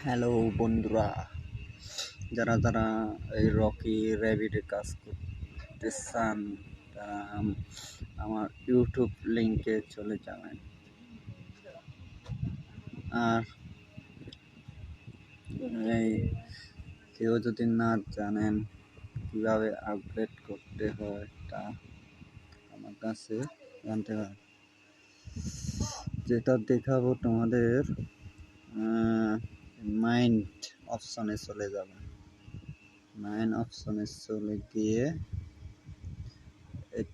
Hello বন্ধুরা, যারা যারা এই রকি র্যাবিটে কাজ করতে চান তারা আমার ইউটিউব লিঙ্কে চলে যাবেন। আর এই কেউ যদি না জানেন কিভাবে আপগ্রেড করতে হয় তা আমার কাছে জানতে পারেন। যেটা দেখাবো তোমাদের মাইন্ড অপশনে চলে যাবে। মাইন্ড অপশনে চলে গিয়ে এই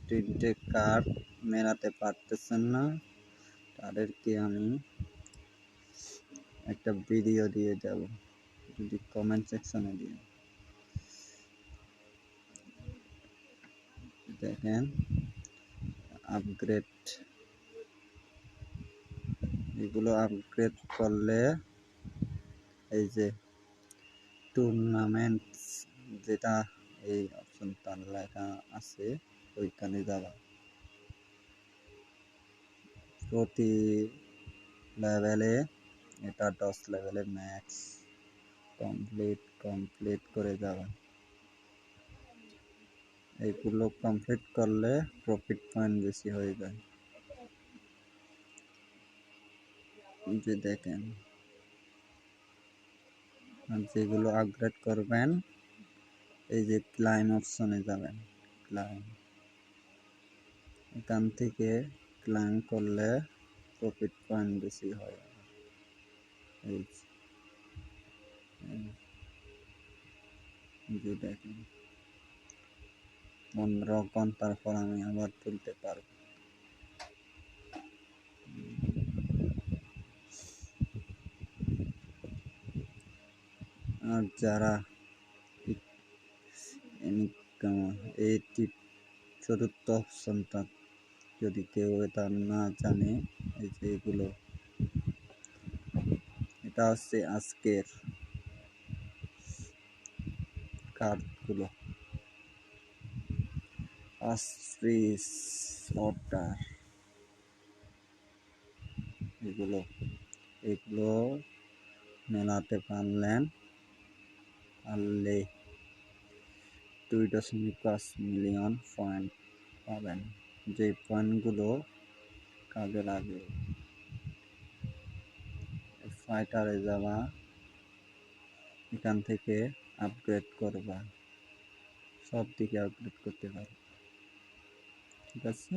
তিনটে কার্ড মেলাতে পারতেছেন না, তাদেরকে আমি একটা ভিডিও দিয়ে যাব, যদি কমেন্ট সেকশনে দিয়ে দেখেন। আপগ্রেড, এগুলো আপগ্রেড করলে এই যে টুর্নামেন্টস যেটা এই অপশনটা লেখা আছে ওইখানে যাবা। প্রতি লেভেলে এটা 10 লেভেলে ম্যাক্স কমপ্লিট করে যাবেন। এইগুলো কমপ্লিট করলে প্রফিট পয়েন্ট বেশি হয়ে যায়। যে দেখেন, আর যেগুলো আপগ্রেড করবেন এই যে ক্লাইম অপশনে যাবেন। ক্লাইম, এখান থেকে ক্লাইম করলে প্রফিট পয়েন্ট বেশি হয়। এই যে দেখেন 15 ঘন্টার পর আমি আবার তুলতে পারবো। আর যারা এই চতুর্থ অপশনটা যদি কেউ এটা না জানে, এই যে এগুলো, এটা হচ্ছে আজকের কার্ডগুলো। অস্ট্রিচ অর্ডার, এগুলো মেলাতে পারলে 2.5 মিলিয়ন পয়েন্ট পাবেন। যে পয়েন্টগুলো কাজে লাগে ফাইটারে যাওয়া, এখান থেকে আপগ্রেড করবা, সব দিকে আপগ্রেড করতে পারো। ঠিক আছে।